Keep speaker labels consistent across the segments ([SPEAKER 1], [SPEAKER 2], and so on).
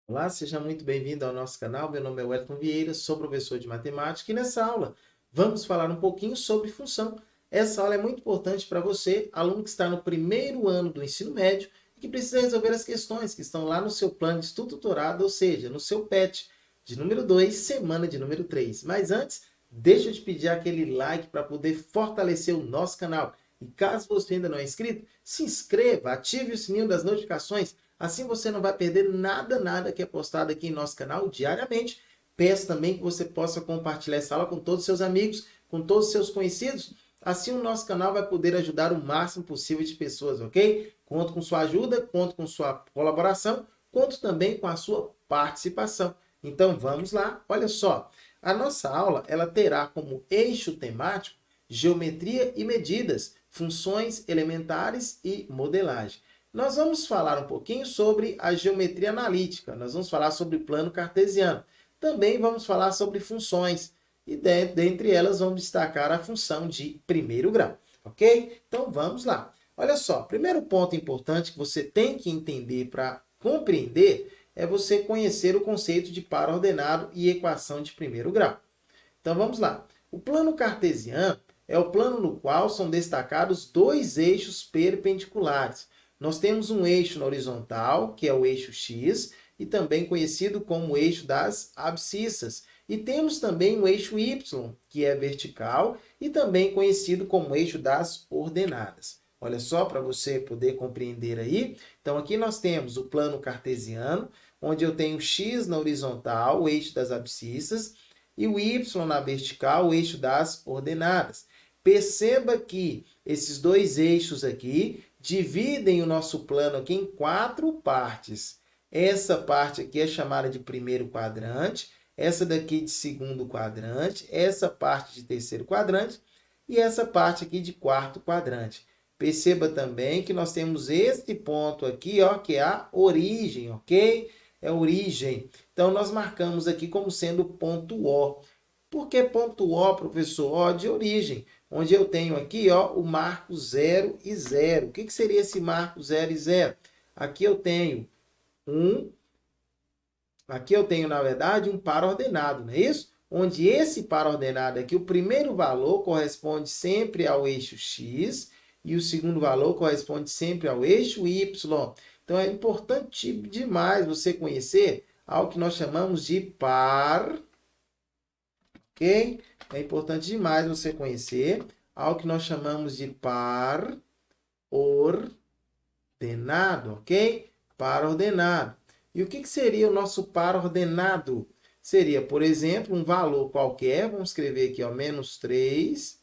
[SPEAKER 1] Olá, seja muito bem-vindo ao nosso canal. Meu nome é Wellington Vieira, sou professor de matemática e nessa aula vamos falar um pouquinho sobre função. Essa aula é muito importante para você, aluno que está no primeiro ano do ensino médio e que precisa resolver as questões que estão lá no seu plano de estudo tutorado, ou seja, no seu PET de número 2, semana de número 3. Mas antes, deixa eu te pedir aquele like para poder fortalecer o nosso canal. E caso você ainda não é inscrito, se inscreva, ative o sininho das notificações. Assim você não vai perder nada que é postado aqui em nosso canal diariamente. Peço também que você possa compartilhar essa aula com todos os seus amigos, com todos os seus conhecidos. Assim o nosso canal vai poder ajudar o máximo possível de pessoas, ok? Conto com sua ajuda, conto com sua colaboração, conto também com a sua participação. Então vamos lá, olha só. A nossa aula ela terá como eixo temático geometria e medidas, funções elementares e modelagem. Nós vamos falar um pouquinho sobre a geometria analítica, nós vamos falar sobre plano cartesiano. Também vamos falar sobre funções e dentre elas vamos destacar a função de primeiro grau, ok? Então vamos lá. Olha só, primeiro ponto importante que você tem que entender para compreender é você conhecer o conceito de par ordenado e equação de primeiro grau. Então vamos lá. O plano cartesiano é o plano no qual são destacados dois eixos perpendiculares. Nós temos um eixo na horizontal, que é o eixo x, e também conhecido como o eixo das abscissas. E temos também o eixo y, que é vertical, e também conhecido como eixo das ordenadas. Olha só, para você poder compreender aí. Então, aqui nós temos o plano cartesiano, onde eu tenho x na horizontal, o eixo das abscissas, e o y na vertical, o eixo das ordenadas. Perceba que esses dois eixos aqui dividem o nosso plano aqui em quatro partes. Essa parte aqui é chamada de primeiro quadrante, essa daqui de segundo quadrante, essa parte de terceiro quadrante e essa parte aqui de quarto quadrante. Perceba também que nós temos esse ponto aqui, ó, que é a origem, ok? É a origem. Então, nós marcamos aqui como sendo ponto O. Por que ponto O, professor? O de origem, onde eu tenho aqui ó, o marco 0 e 0. O que seria esse marco 0 e 0? Aqui eu tenho na verdade, um par ordenado, não é isso? Onde esse par ordenado aqui, o primeiro valor corresponde sempre ao eixo x e o segundo valor corresponde sempre ao eixo y. Então, é importante demais você conhecer algo que nós chamamos de par, ok? É importante demais você conhecer algo que nós chamamos de par ordenado, ok? Par ordenado. E o que seria o nosso par ordenado? Seria, por exemplo, um valor qualquer, vamos escrever aqui, ó, menos 3,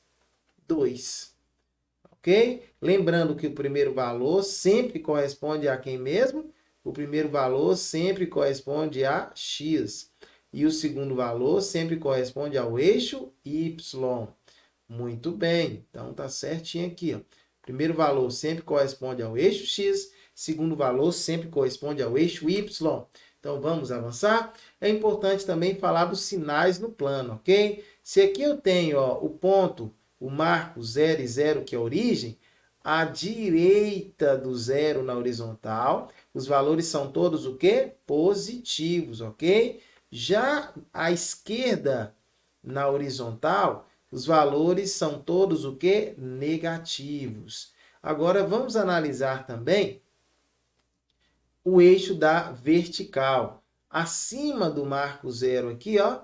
[SPEAKER 1] 2. Ok? Lembrando que o primeiro valor sempre corresponde a quem mesmo? O primeiro valor sempre corresponde a x. E o segundo valor sempre corresponde ao eixo y. Muito bem. Então, tá certinho aqui. Ó. Primeiro valor sempre corresponde ao eixo x. Segundo valor sempre corresponde ao eixo y. Então, vamos avançar. É importante também falar dos sinais no plano, ok? Se aqui eu tenho ó, o ponto, o marco 0 e 0, que é a origem, à direita do zero na horizontal, os valores são todos o quê? Positivos, ok? Já à esquerda, na horizontal, os valores são todos o quê? Negativos. Agora, vamos analisar também o eixo da vertical. Acima do marco zero aqui, ó,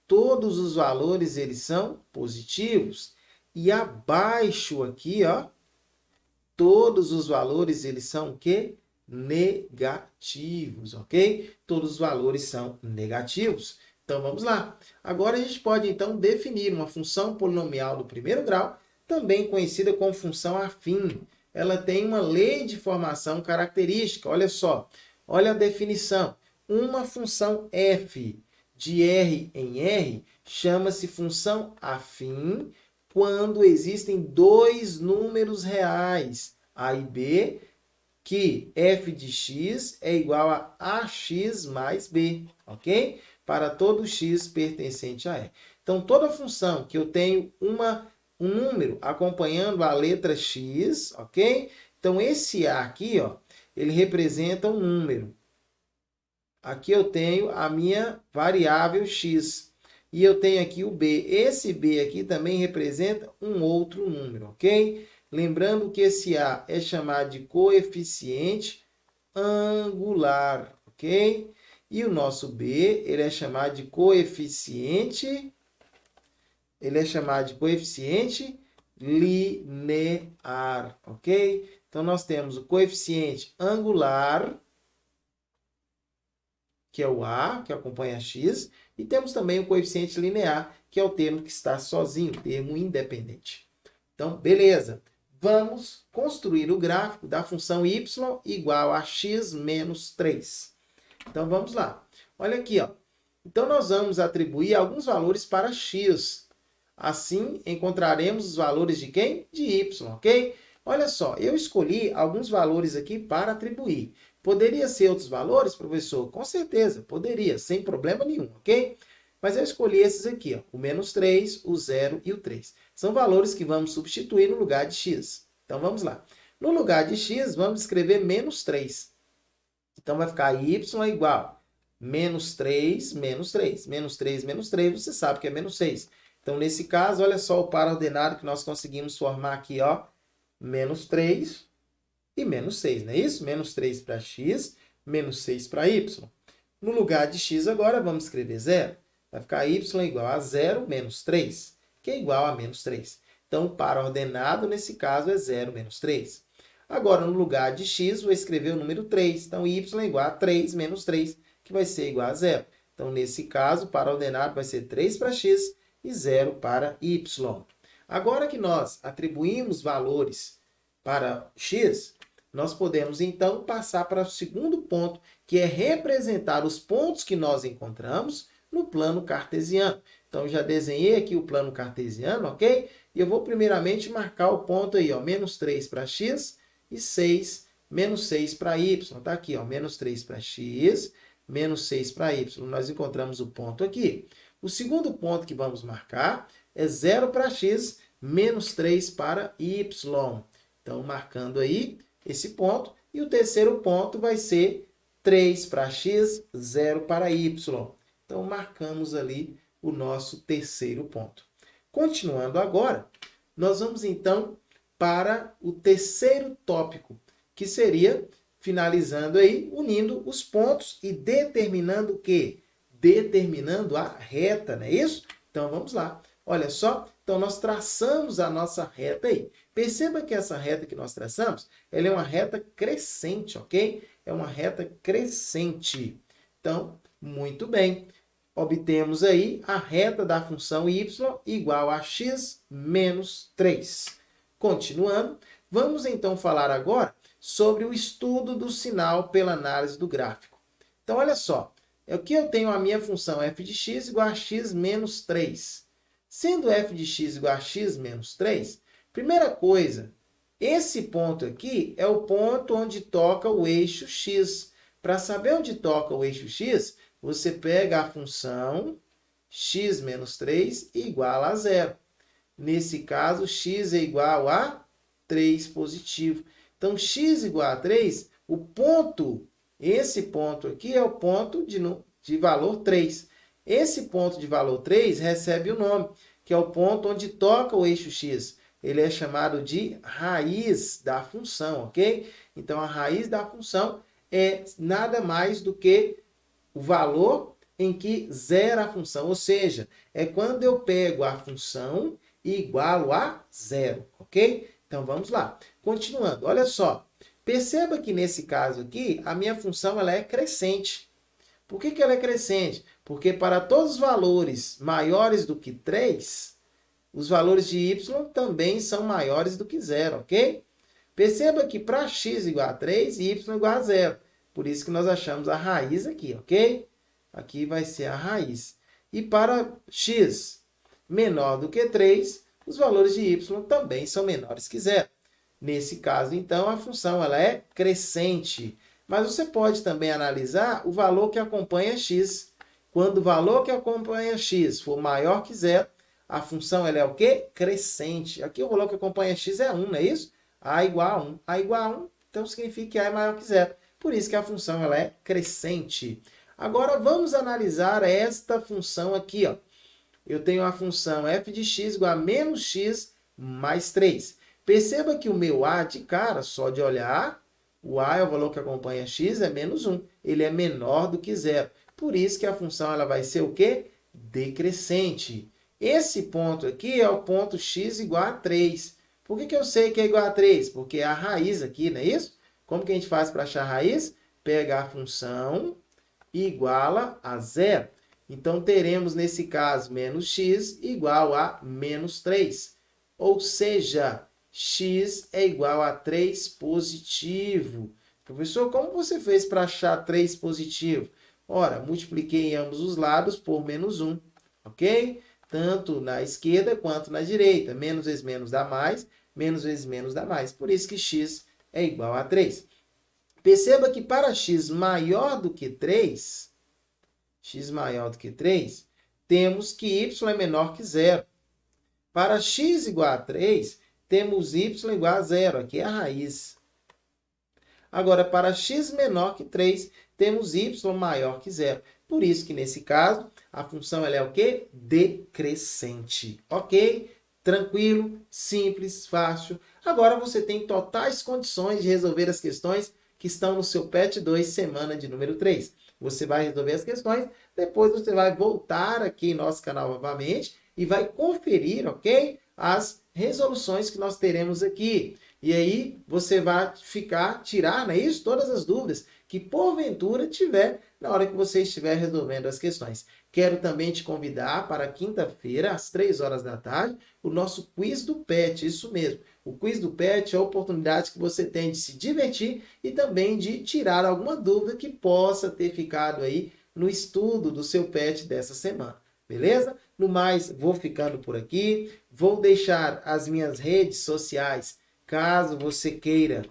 [SPEAKER 1] todos os valores eles são positivos. E abaixo aqui, ó, todos os valores eles são o quê? Negativos, ok? Todos os valores são negativos. Então, vamos lá. Agora, a gente pode, então, definir uma função polinomial do primeiro grau, também conhecida como função afim. Ela tem uma lei de formação característica. Olha só. Olha a definição. Uma função f de R em R chama-se função afim quando existem dois números reais, A e B, que f de x é igual a ax mais b, ok? Para todo x pertencente a R. Então, toda função que eu tenho um número acompanhando a letra x, ok? Então, esse A aqui, ó, ele representa um número. aqui eu tenho a minha variável x. E eu tenho aqui o b. Esse b aqui também representa um outro número, ok? Lembrando que esse a é chamado de coeficiente angular, ok? E o nosso b, ele é chamado de coeficiente linear, ok? Então, nós temos o coeficiente angular, que é o A, que acompanha x, e temos também o coeficiente linear, que é o termo que está sozinho, o termo independente. Então, beleza. Vamos construir o gráfico da função y igual a x menos 3. Então, vamos lá. Olha aqui, ó. Então, nós vamos atribuir alguns valores para x. Assim, encontraremos os valores de quem? De y, ok? Olha só, eu escolhi alguns valores aqui para atribuir. Poderia ser outros valores, professor? Com certeza, poderia, sem problema nenhum, ok? Mas eu escolhi esses aqui, ó, o menos 3, o 0 e o 3. São valores que vamos substituir no lugar de x. Então, vamos lá. No lugar de x, vamos escrever menos 3. Então, vai ficar y igual menos 3, menos 3. Menos 3, menos 3, você sabe que é menos 6. Então, nesse caso, olha só o par ordenado que nós conseguimos formar aqui, ó. Menos 3 e menos 6, não é isso? Menos 3 para x, menos 6 para y. No lugar de x agora, vamos escrever 0. Vai ficar y igual a 0 menos 3, que é igual a menos 3. Então, o par ordenado, nesse caso, é 0 menos 3. Agora, no lugar de x, vou escrever o número 3. Então, y é igual a 3 menos 3, que vai ser igual a 0. Então, nesse caso, o par ordenado vai ser 3 para x e 0 para y. Agora que nós atribuímos valores para x, nós podemos, então, passar para o segundo ponto, que é representar os pontos que nós encontramos no plano cartesiano. Então, eu já desenhei aqui o plano cartesiano, ok? E eu vou primeiramente marcar o ponto aí, ó, menos 3 para x e 6, menos 6 para y. Tá aqui, ó, menos 3 para x, menos 6 para y. Nós encontramos o ponto aqui. O segundo ponto que vamos marcar é 0 para x, menos 3 para y. Então, marcando aí esse ponto. E o terceiro ponto vai ser 3 para x, 0 para y. Então, marcamos ali o nosso terceiro ponto. Continuando agora, nós vamos então para o terceiro tópico, que seria finalizando aí, unindo os pontos e determinando o quê? Determinando a reta, não é isso? Então, vamos lá. Olha só, então nós traçamos a nossa reta aí. Perceba que essa reta que nós traçamos, ela é uma reta crescente, ok? É uma reta crescente. Então, muito bem. Obtemos aí a reta da função y igual a x menos 3. Continuando, vamos então falar agora sobre o estudo do sinal pela análise do gráfico. Então, olha só. Aqui eu tenho a minha função f de x igual a x menos 3. Sendo f de x igual a x menos 3, primeira coisa, esse ponto aqui é o ponto onde toca o eixo x. Para saber onde toca o eixo x, você pega a função x menos 3 igual a 0. Nesse caso, x é igual a 3 positivo. Então, x igual a 3, o ponto, esse ponto aqui é o ponto de valor 3. Esse ponto de valor 3 recebe o nome, que é o ponto onde toca o eixo x. Ele é chamado de raiz da função, ok? Então, a raiz da função é nada mais do que o valor em que zera a função. Ou seja, é quando eu pego a função e igualo a 0, ok? Então, vamos lá. Continuando, olha só. Perceba que nesse caso aqui, a minha função ela é crescente. Por que ela é crescente? Porque para todos os valores maiores do que 3, os valores de y também são maiores do que 0, ok? Perceba que para x igual a 3, y igual a 0. Por isso que nós achamos a raiz aqui, ok? Aqui vai ser a raiz. E para x menor do que 3, os valores de y também são menores que 0. Nesse caso, então, a função ela é crescente. Mas você pode também analisar o valor que acompanha x. Quando o valor que acompanha x for maior que 0, a função ela é o quê? Crescente. Aqui o valor que acompanha x é 1, não é isso? A igual a 1. A igual a 1, então significa que a é maior que 0. Por isso que a função ela é crescente. Agora vamos analisar esta função aqui, ó. Eu tenho a função f de x igual a menos x mais 3. Perceba que o meu a de cara, só de olhar, o a é o valor que acompanha x, é menos 1. Ele é menor do que zero. Por isso que a função ela vai ser o quê? Decrescente. Esse ponto aqui é o ponto x igual a 3. Por que eu sei que é igual a 3? Porque é a raiz aqui, não é isso? Como que a gente faz para achar a raiz? Pega a função e iguala a zero. Então, teremos, nesse caso, menos x igual a menos 3. Ou seja, x é igual a 3 positivo. Professor, como você fez para achar 3 positivo? Ora, multipliquei em ambos os lados por menos 1, ok? Tanto na esquerda quanto na direita. Menos vezes menos dá mais, menos vezes menos dá mais. Por isso que x é igual a 3. Perceba que para x maior do que 3, temos que y é menor que zero. Para x igual a 3, temos y igual a zero. Aqui é a raiz. Agora, para x menor que 3, temos y maior que zero. Por isso que, nesse caso, a função ela é o quê? Decrescente. Ok? Tranquilo, simples, fácil. Agora você tem totais condições de resolver as questões que estão no seu PET 2, semana de número 3. Você vai resolver as questões, depois você vai voltar aqui em nosso canal novamente e vai conferir, ok? As resoluções que nós teremos aqui. E aí você vai tirar, não é isso? Todas as dúvidas que porventura tiver na hora que você estiver resolvendo as questões. Quero também te convidar para quinta-feira, às 3 horas da tarde, o nosso quiz do PET, isso mesmo. O quiz do PET é a oportunidade que você tem de se divertir e também de tirar alguma dúvida que possa ter ficado aí no estudo do seu PET dessa semana. Beleza? No mais, vou ficando por aqui. Vou deixar as minhas redes sociais, caso você queira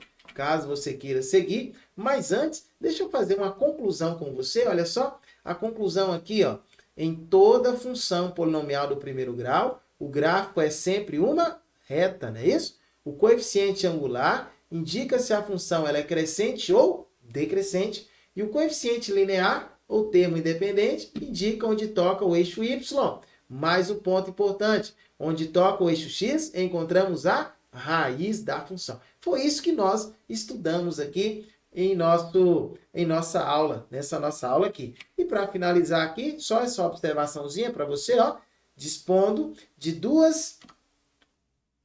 [SPEAKER 1] seguir. Mas antes, deixa eu fazer uma conclusão com você. Olha só, a conclusão aqui, ó. Em toda função polinomial do primeiro grau, o gráfico é sempre uma reta, não é isso? O coeficiente angular indica se a função ela é crescente ou decrescente. E o coeficiente linear, ou termo independente, indica onde toca o eixo y. Mais um ponto importante, onde toca o eixo x, encontramos a raiz da função. Foi isso que nós estudamos aqui nessa nossa aula aqui. E para finalizar aqui, só essa observaçãozinha para você, ó, dispondo de duas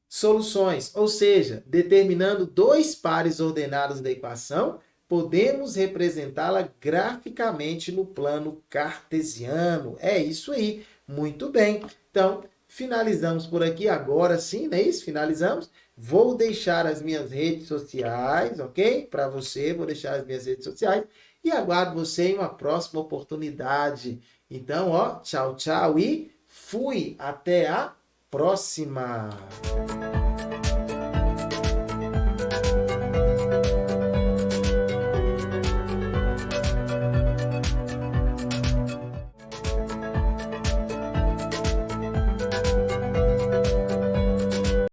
[SPEAKER 1] soluções, ou seja, determinando dois pares ordenados da equação, podemos representá-la graficamente no plano cartesiano. É isso aí. Muito bem. Então, finalizamos por aqui. Agora sim, não é isso? Finalizamos. Vou deixar as minhas redes sociais, ok? Para você, vou deixar as minhas redes sociais. E aguardo você em uma próxima oportunidade. Então, ó, tchau, tchau e fui. Até a próxima.